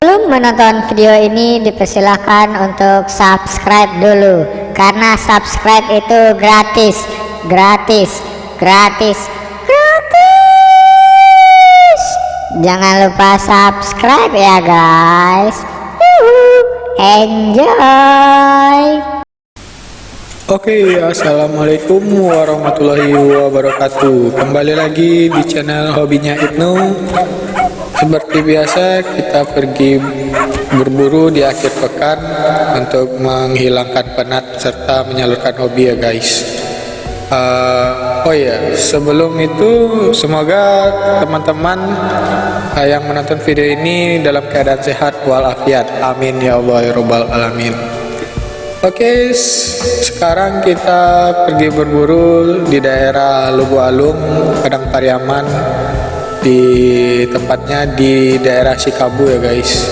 Sebelum menonton video ini dipersilahkan untuk subscribe dulu, karena subscribe itu gratis. Jangan lupa subscribe ya guys. Enjoy. Oke, assalamualaikum warahmatullahi wabarakatuh. Kembali lagi di channel hobinya Ibnu. Seperti biasa, kita pergi berburu di akhir pekan untuk menghilangkan penat serta menyalurkan hobi ya guys. Oh ya, sebelum itu semoga teman-teman yang menonton video ini dalam keadaan sehat walafiat. Amin ya Allah ya Rabbal alamin. Oke, sekarang kita pergi berburu di daerah Lubu Alung, Padang Pariaman, di tempatnya di daerah Sikabu ya guys.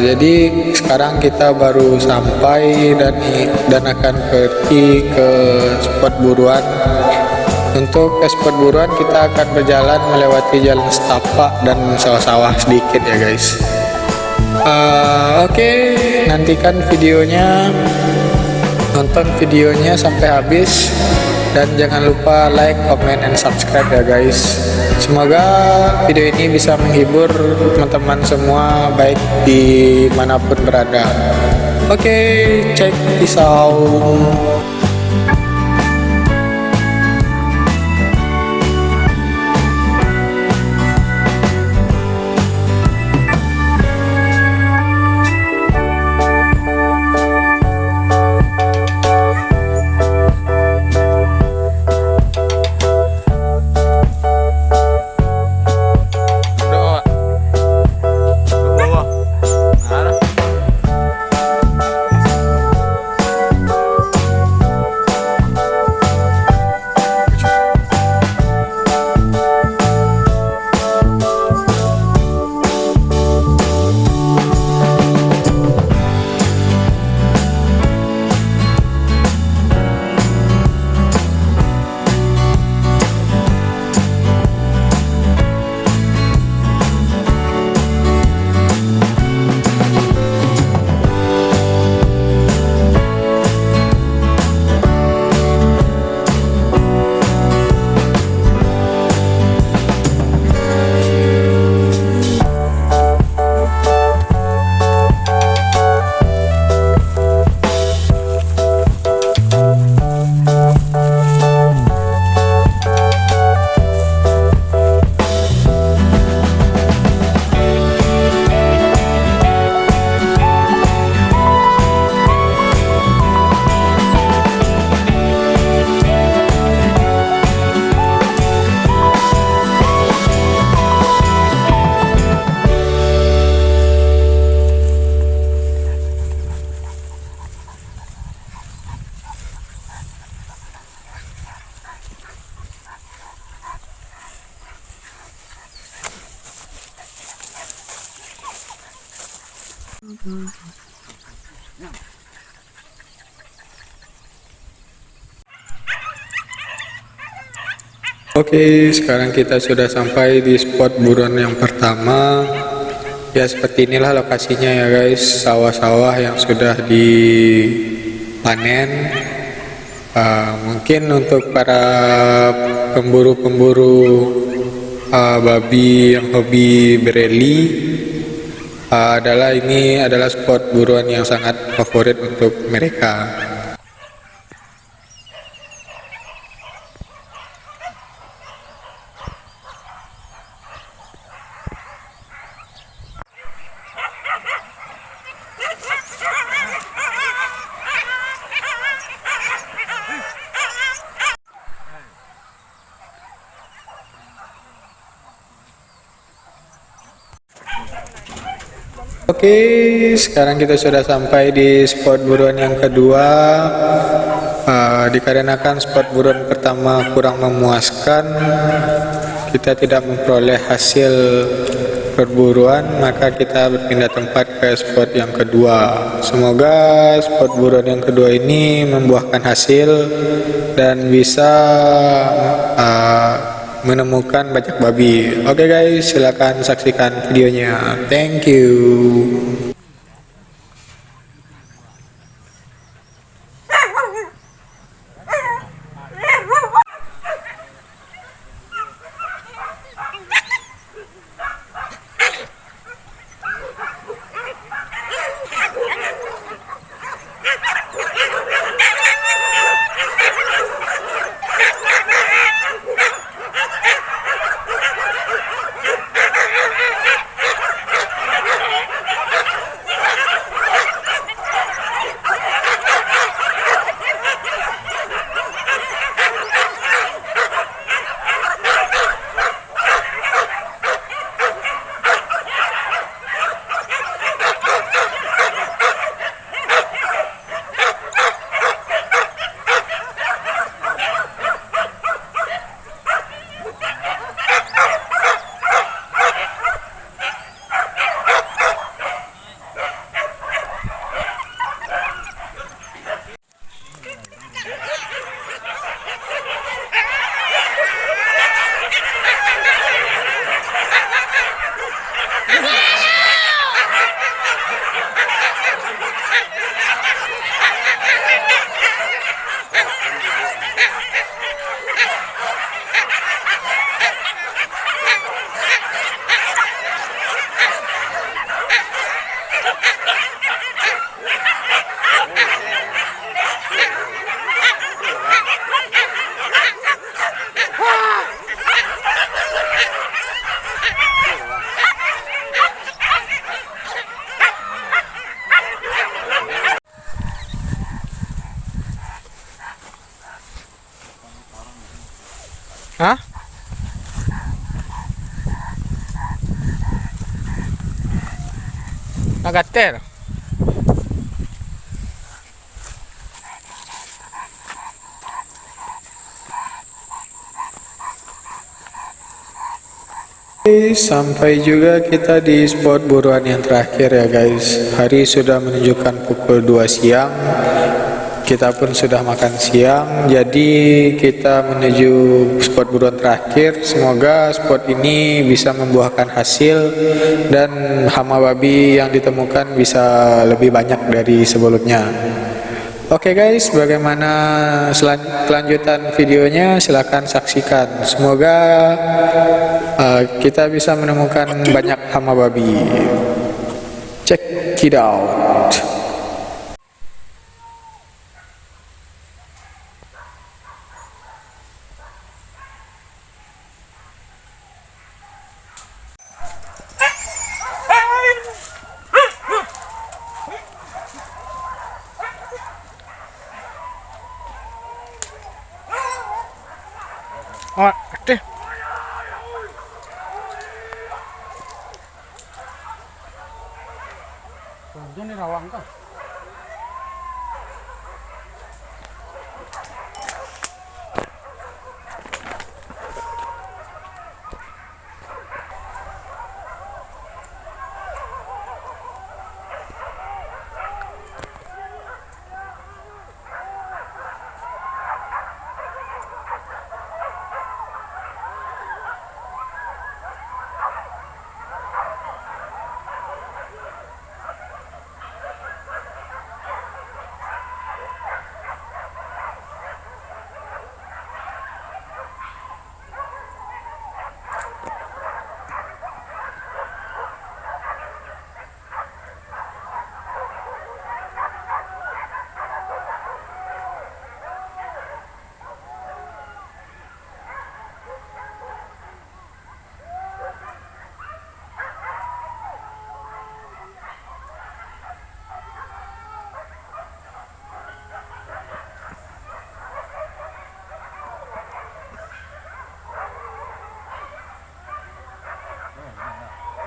Jadi sekarang kita baru sampai dan akan pergi ke spot buruan. Untuk ke spot buruan kita akan berjalan melewati jalan setapak dan sawah-sawah sedikit ya guys. Oke, nantikan videonya, nonton videonya sampai habis, dan jangan lupa like, comment, and subscribe ya guys. Semoga video ini bisa menghibur teman-teman semua baik dimanapun berada. Oke, check this out. Oke, sekarang kita sudah sampai di spot buruan yang pertama. Ya, seperti inilah lokasinya ya guys, sawah-sawah yang sudah dipanen. Mungkin untuk para pemburu-pemburu babi yang hobi bereli, ini adalah spot buruan yang sangat favorit untuk mereka. Oke, sekarang kita sudah sampai di spot buruan yang kedua. Dikarenakan spot buruan pertama kurang memuaskan, kita tidak memperoleh hasil perburuan, maka kita berpindah tempat ke spot yang kedua. Semoga spot buruan yang kedua ini membuahkan hasil dan bisa menemukan bajak babi. Oke guys, silakan saksikan videonya. Thank you. Hah? Nagater. Sampai juga kita di spot buruan yang terakhir ya guys. Hari sudah menunjukkan pukul 2 siang. Kita pun sudah makan siang, jadi kita menuju spot buruan terakhir. Semoga spot ini bisa membuahkan hasil dan hama babi yang ditemukan bisa lebih banyak dari sebelumnya. Oke guys, bagaimana kelanjutan videonya? Silahkan saksikan. Semoga kita bisa menemukan banyak hama babi. Check it out. Oh, deh. Ini rawang kan?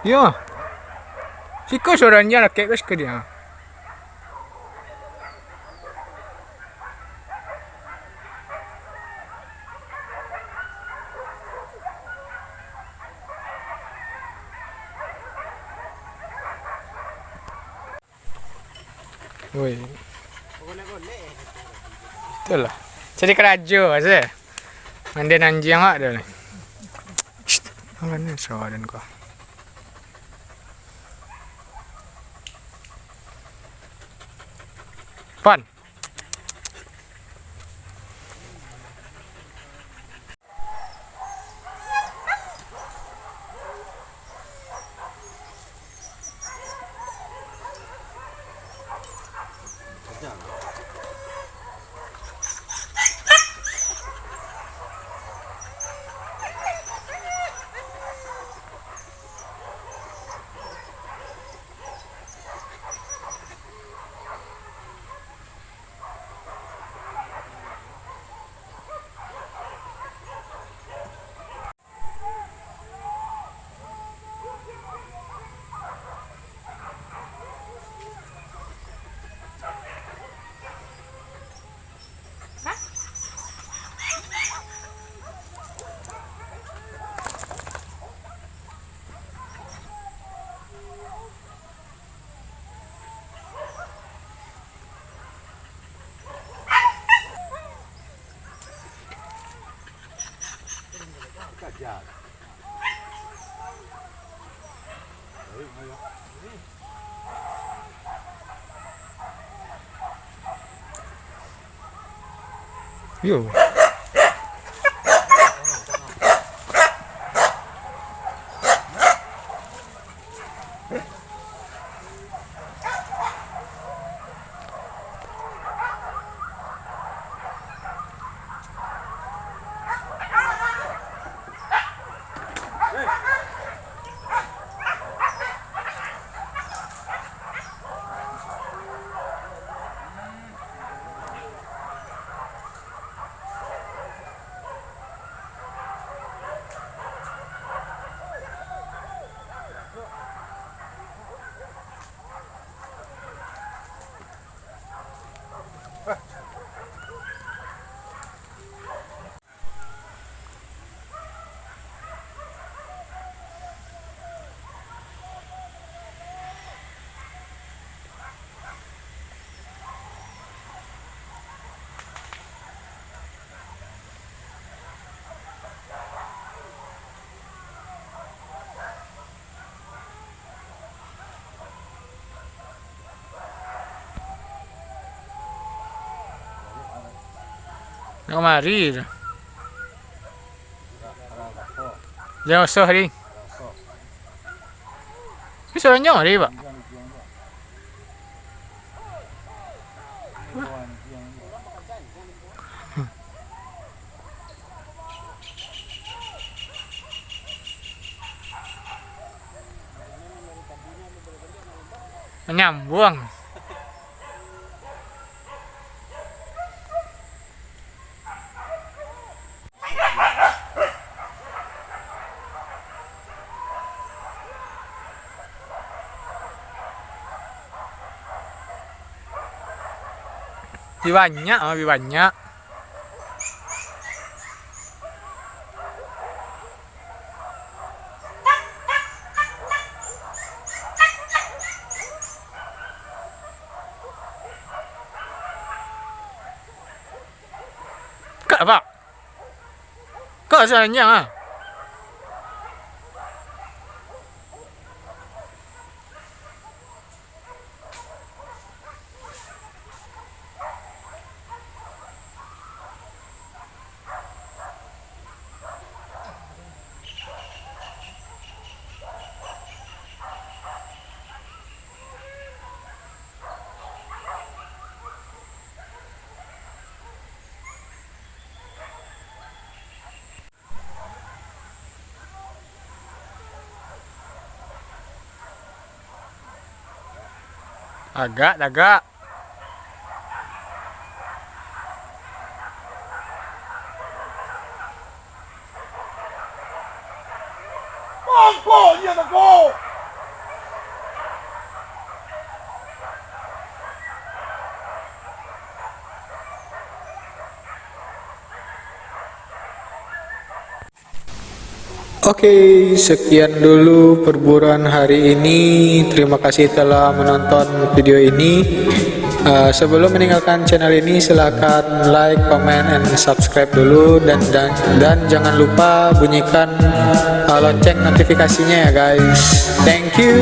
Ya. Siko suaranya laki ke dia. Woi. Itulah. Jadi kerajo aja. Mandi nanji yang ada nih. Hanggang sa wadan ko. Pan. Yo. Nak mari. Jangan usah hari. Bisa orang jangan hari, Pak. Menyambung. Lebih banyak. Kak, Pak. Kak sebenarnya ah. Agak. Oke, sekian dulu perburuan hari ini. Terima kasih telah menonton video ini. Sebelum meninggalkan channel ini, silahkan like, comment, and subscribe dulu, dan jangan lupa bunyikan lonceng notifikasinya ya guys. Thank you.